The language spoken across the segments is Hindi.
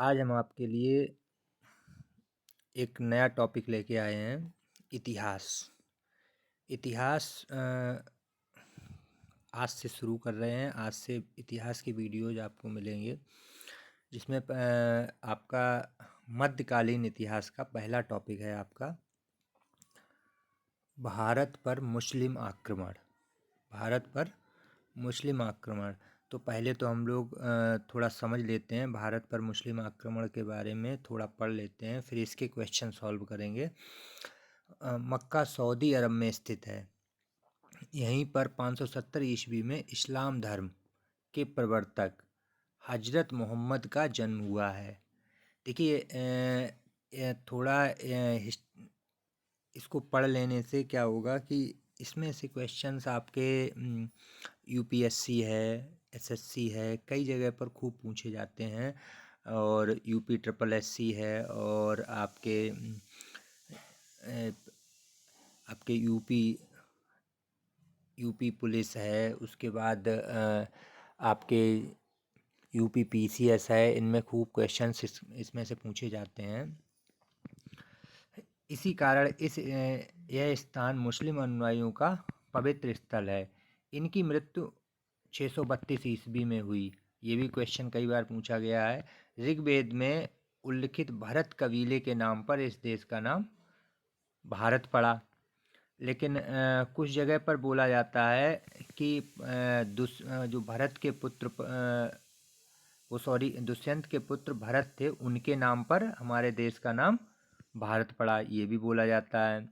आज हम आपके लिए एक नया टॉपिक लेके आए हैं। इतिहास। इतिहास आज से शुरू कर रहे हैं। आज से इतिहास की वीडियोज आपको मिलेंगे जिसमें आपका मध्यकालीन इतिहास का पहला टॉपिक है आपका भारत पर मुस्लिम आक्रमण। भारत पर मुस्लिम आक्रमण। तो पहले तो हम लोग थोड़ा समझ लेते हैं भारत पर मुस्लिम आक्रमण के बारे में, थोड़ा पढ़ लेते हैं, फिर इसके क्वेश्चन सॉल्व करेंगे। मक्का सऊदी अरब में स्थित है। यहीं पर 570 ईस्वी में इस्लाम धर्म के प्रवर्तक हजरत मोहम्मद का जन्म हुआ है। देखिए थोड़ा इसको पढ़ लेने से क्या होगा कि इसमें से क्वेश्चंस आपके यूपीएससी है, एसएससी है, कई जगह पर खूब पूछे जाते हैं, और यूपी ट्रिपल एससी है, और आपके यूपी पुलिस है, उसके बाद आपके यूपी पीसीएस है। इनमें खूब क्वेश्चंस इसमें से पूछे जाते हैं। इसी कारण यह स्थान मुस्लिम अनुयायियों का पवित्र स्थल है। इनकी मृत्यु 632 ईस्वी में हुई। ये भी क्वेश्चन कई बार पूछा गया है। ऋग्वेद में उल्लिखित भरत कबीले के नाम पर इस देश का नाम भारत पड़ा। लेकिन कुछ जगह पर बोला जाता है कि जो भरत के पुत्र दुष्यंत के पुत्र भरत थे, उनके नाम पर हमारे देश का नाम भारत पड़ा, ये भी बोला जाता है।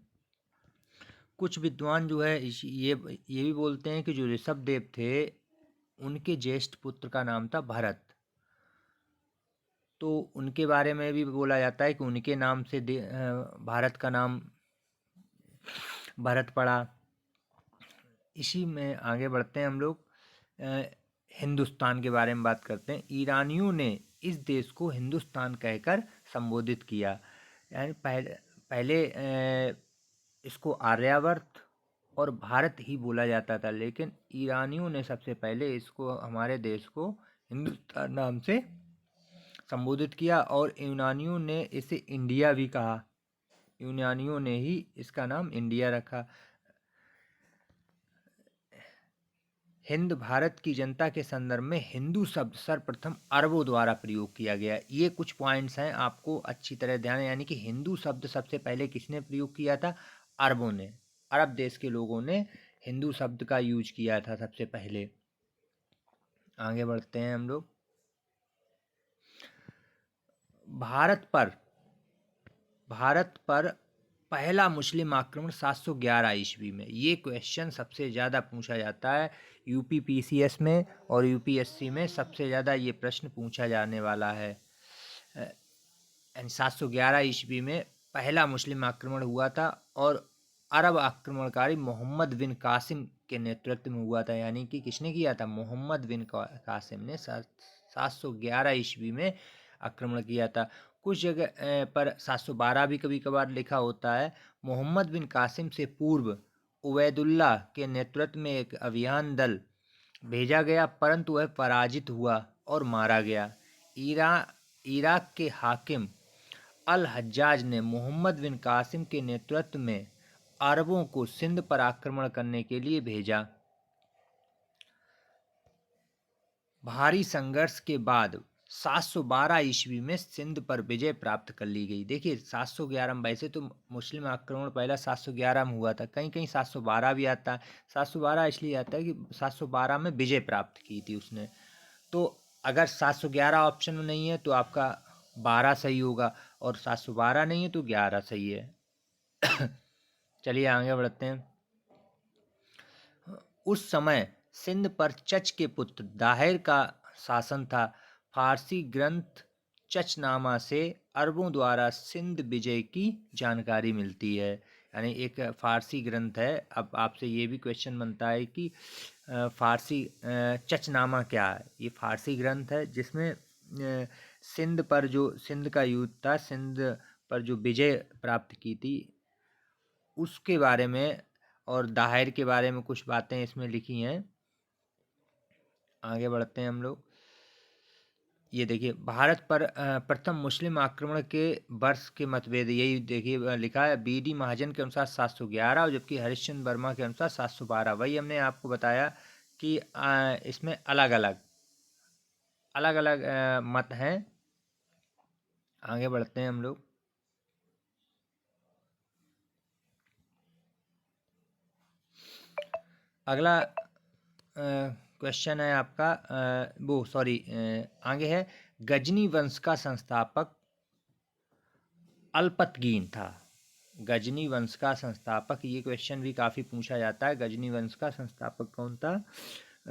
कुछ विद्वान जो है ये भी बोलते हैं कि जो ऋषभ देव थे उनके ज्येष्ठ पुत्र का नाम था भरत, तो उनके बारे में भी बोला जाता है कि उनके नाम से भारत का नाम भारत पड़ा। इसी में आगे बढ़ते हैं हम लोग। हिंदुस्तान के बारे में बात करते हैं। ईरानियों ने इस देश को हिंदुस्तान कहकर संबोधित किया। यानी पहले इसको आर्यावर्त और भारत ही बोला जाता था, लेकिन ईरानियों ने सबसे पहले इसको, हमारे देश को, हिंदुस्तान नाम से संबोधित किया, और यूनानियों ने इसे इंडिया भी कहा। यूनानियों ने ही इसका नाम इंडिया रखा। हिंद भारत की जनता के संदर्भ में हिंदू शब्द सर्वप्रथम अरबों द्वारा प्रयोग किया गया। ये कुछ पॉइंट्स हैं, आपको अच्छी तरह ध्यान, यानी कि हिंदू शब्द सबसे पहले किसने प्रयोग किया था? अरबों ने। अरब देश के लोगों ने हिंदू शब्द का यूज किया था सबसे पहले। आगे बढ़ते हैं हम लोग। भारत पर पहला मुस्लिम आक्रमण 711 ईस्वी में। ये क्वेश्चन सबसे ज़्यादा पूछा जाता है यूपी पीसीएस में, और यूपीएससी में सबसे ज़्यादा ये प्रश्न पूछा जाने वाला है। 711 ईस्वी में पहला मुस्लिम आक्रमण हुआ था, और अरब आक्रमणकारी मोहम्मद बिन कासिम के नेतृत्व में हुआ था। यानी कि किसने किया था? मोहम्मद बिन कासिम ने 711 ईस्वी में आक्रमण किया था। कुछ जगह पर 712 भी कभी कभार लिखा होता है। मोहम्मद बिन कासिम से पूर्व उबैदुल्ला के नेतृत्व में एक अभियान दल भेजा गया, परंतु वह पराजित हुआ और मारा गया। इराक के हाकिम अल हज्जाज ने मोहम्मद बिन कासिम के नेतृत्व में अरबों को सिंध पर आक्रमण करने के लिए भेजा। भारी संघर्ष के बाद 712 ईस्वी में सिंध पर विजय प्राप्त कर ली गई। देखिए 711 में, वैसे तो मुस्लिम आक्रमण पहला 711 में हुआ था, कहीं कहीं 712 भी आता है। 712 इसलिए आता है कि 712 में विजय प्राप्त की थी उसने। तो अगर 711 ऑप्शन में नहीं है तो आपका 12 सही होगा, और 712 नहीं है तो 11 सही है। चलिए आगे बढ़ते हैं। उस समय सिंध पर चच के पुत्र दाहिर का शासन था। फारसी ग्रंथ चचनामा से अरबों द्वारा सिंध विजय की जानकारी मिलती है। यानी एक फारसी ग्रंथ है। अब आपसे ये भी क्वेश्चन बनता है कि फारसी चचनामा क्या है? ये फारसी ग्रंथ है जिसमें सिंध का युद्ध था, सिंध पर जो विजय प्राप्त की थी उसके बारे में, और दाहिर के बारे में कुछ बातें इसमें लिखी हैं। आगे बढ़ते हैं हम लोग। ये देखिए भारत पर प्रथम मुस्लिम आक्रमण के वर्ष के मतभेद, यही देखिए लिखा है बी.डी. महाजन के अनुसार 711 और जबकि हरिश्चंद्र वर्मा के अनुसार 712। वही हमने आपको बताया कि इसमें अलग अलग अलग अलग मत हैं। आगे बढ़ते हैं हम लोग। अगला क्वेश्चन है आपका वो सॉरी आगे है, गजनी वंश का संस्थापक अल्पतगीन था। गजनी वंश का संस्थापक, ये क्वेश्चन भी काफ़ी पूछा जाता है, गजनी वंश का संस्थापक कौन था?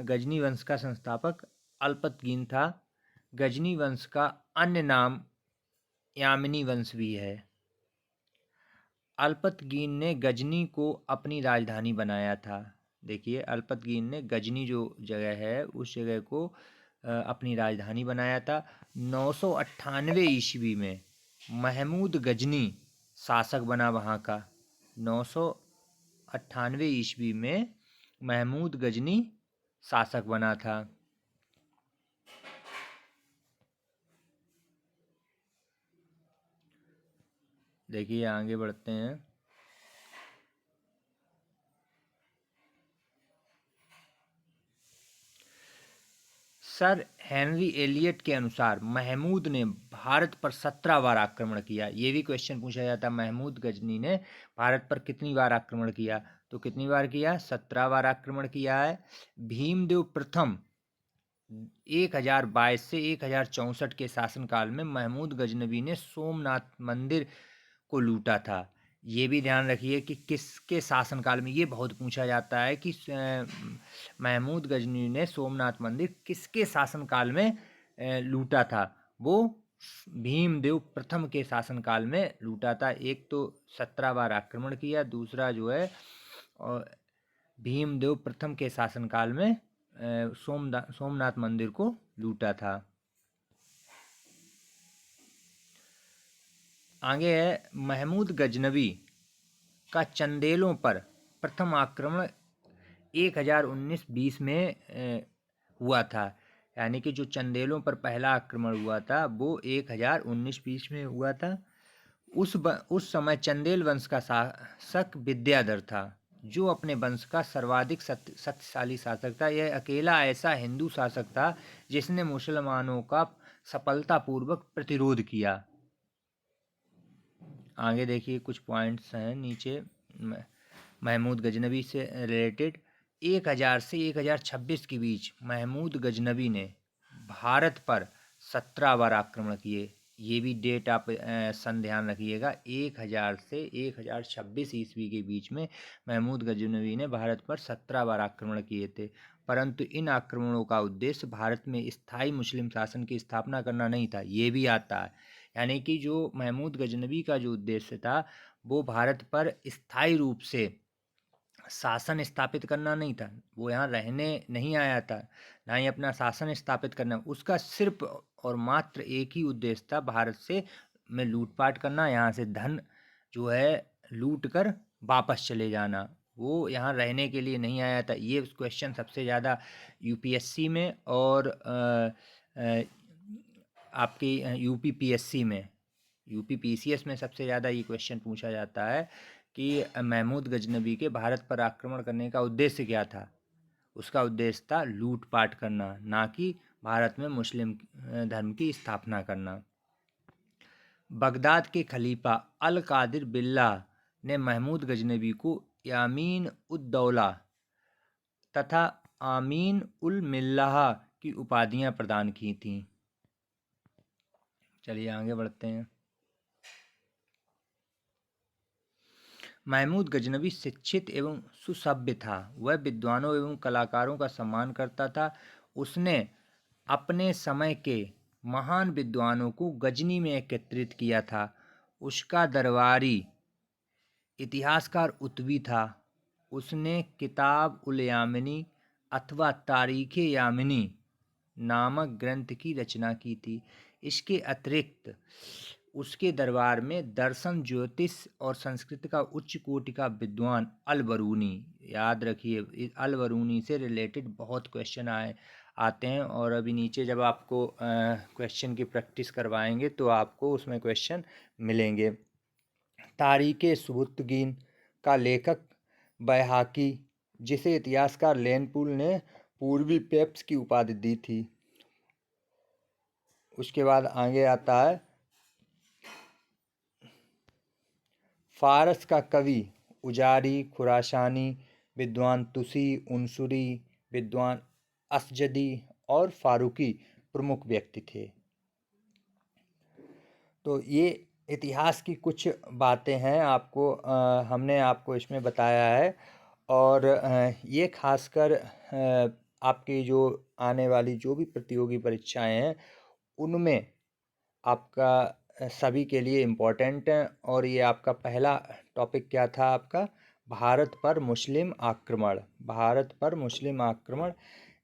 गजनी वंश का संस्थापक अल्पतगीन था। गजनी वंश का अन्य नाम यामिनी वंश भी है। अल्पतगीन ने गजनी को अपनी राजधानी बनाया था। देखिए अल्पतगीन ने गजनी जो जगह है उस जगह को अपनी राजधानी बनाया था। 998 ईस्वी में महमूद गजनी शासक बना वहाँ का। 998 ईस्वी में महमूद गजनी शासक बना था। देखिए आगे बढ़ते हैं। सर हेनरी एलियट के अनुसार महमूद ने भारत पर 17 बार आक्रमण किया। ये भी क्वेश्चन पूछा जाता है, महमूद गजनी ने भारत पर कितनी बार आक्रमण किया? तो कितनी बार किया? 17 बार आक्रमण किया है। भीमदेव प्रथम 1022 से 1064 के शासनकाल में महमूद गजनवी ने सोमनाथ मंदिर को लूटा था। ये भी ध्यान रखिए कि किसके शासनकाल में, ये बहुत पूछा जाता है कि महमूद गजनी ने सोमनाथ मंदिर किसके शासनकाल में लूटा था? वो भीमदेव प्रथम के शासनकाल में लूटा था। एक तो 17 बार आक्रमण किया, दूसरा जो है और भीमदेव प्रथम के शासनकाल में सोमनाथ मंदिर को लूटा था। आगे है, महमूद गजनवी का चंदेलों पर प्रथम आक्रमण 1019-20 में हुआ था। यानी कि जो चंदेलों पर पहला आक्रमण हुआ था वो 1019-20 में हुआ था। उस समय चंदेल वंश का शासक विद्याधर था, जो अपने वंश का सर्वाधिक शक्तिशाली शासक था। यह अकेला ऐसा हिंदू शासक था जिसने मुसलमानों का सफलतापूर्वक प्रतिरोध किया। आगे देखिए कुछ पॉइंट्स हैं नीचे महमूद गजनवी से रिलेटेड। 1000 से 1026 के बीच महमूद गजनवी ने भारत पर 17 बार आक्रमण किए। ये भी डेट आप सन ध्यान रखिएगा। 1000 से 1026 ईस्वी के बीच में महमूद गजनवी ने भारत पर 17 बार आक्रमण किए थे। परंतु इन आक्रमणों का उद्देश्य भारत में स्थायी मुस्लिम शासन की स्थापना करना नहीं था। ये भी आता है, यानी कि जो महमूद गजनवी का जो उद्देश्य था वो भारत पर स्थायी रूप से शासन स्थापित करना नहीं था। वो यहाँ रहने नहीं आया था, ना ही अपना शासन स्थापित करना। उसका सिर्फ और मात्र एक ही उद्देश्य था, भारत से में लूटपाट करना, यहाँ से धन जो है लूट कर वापस चले जाना। वो यहाँ रहने के लिए नहीं आया था। ये क्वेश्चन सबसे ज़्यादा यूपीएससी में और आपकी यूपी पीएससी में, यूपी पीसीएस में सबसे ज़्यादा ये क्वेश्चन पूछा जाता है कि महमूद गजनवी के भारत पर आक्रमण करने का उद्देश्य क्या था? उसका उद्देश्य था लूटपाट करना, ना कि भारत में मुस्लिम धर्म की स्थापना करना। बगदाद के खलीफा अल कादिर बिल्लाह ने महमूद गजनवी को यामीन उद दौला तथा आमीन उल मिल्लाह की उपाधियां प्रदान की थीं। चलिए आगे बढ़ते हैं। महमूद गजनवी शिक्षित एवं सुसभ्य था। वह विद्वानों एवं कलाकारों का सम्मान करता था। उसने अपने समय के महान विद्वानों को गजनी में एकत्रित किया था। उसका दरबारी इतिहासकार उत्वी था। उसने किताब उल यामिनी अथवा तारीख़ यामिनी नामक ग्रंथ की रचना की थी। इसके अतिरिक्त उसके दरबार में दर्शन, ज्योतिष और संस्कृत का उच्च कोटि का विद्वान अल बरूनी, याद रखिए अल बरूनी से रिलेटेड बहुत क्वेश्चन आए। आते हैं। और अभी नीचे जब आपको क्वेश्चन की प्रैक्टिस करवाएंगे तो आपको उसमें क्वेश्चन मिलेंगे। तारीख़ सुबुत्तगीन का लेखक बैहाकी, जिसे इतिहासकार लेनपुल ने पूर्वी पेप्स की उपाधि दी थी। उसके बाद आगे आता है फारस का कवि उजारी, खुरासानी, विद्वान तुसी, उनसुरी, विद्वान असजदी और फारूकी प्रमुख व्यक्ति थे। तो ये इतिहास की कुछ बातें हैं, आपको हमने आपको इसमें बताया है। और ये खासकर आपकी जो आने वाली जो भी प्रतियोगी परीक्षाएं हैं उनमें आपका सभी के लिए इम्पोर्टेंट है। और ये आपका पहला टॉपिक क्या था आपका, भारत पर मुस्लिम आक्रमण। भारत पर मुस्लिम आक्रमण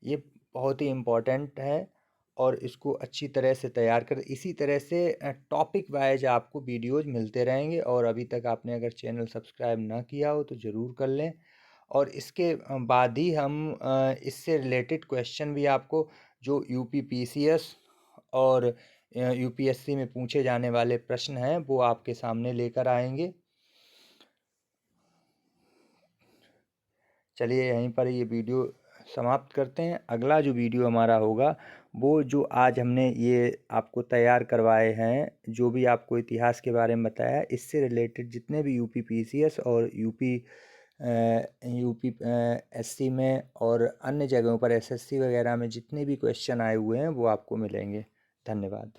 ये बहुत ही इम्पोर्टेंट है और इसको अच्छी तरह से तैयार कर, इसी तरह से टॉपिक वाइज आपको वीडियोज़ मिलते रहेंगे। और अभी तक आपने अगर चैनल सब्सक्राइब ना किया हो तो ज़रूर कर लें। और इसके बाद ही हम इससे रिलेटेड क्वेश्चन भी आपको जो यूपी पीसीएस और यूपीएससी में पूछे जाने वाले प्रश्न हैं वो आपके सामने लेकर आएंगे। चलिए यहीं पर ये वीडियो समाप्त करते हैं। अगला जो वीडियो हमारा होगा वो जो आज हमने ये आपको तैयार करवाए हैं, जो भी आपको इतिहास के बारे में बताया है, इससे रिलेटेड जितने भी यूपी पीसीएस और यूपी एससी में और अन्य जगहों पर एसएससी वगैरह में जितने भी क्वेश्चन आए हुए हैं वो आपको मिलेंगे। धन्यवाद।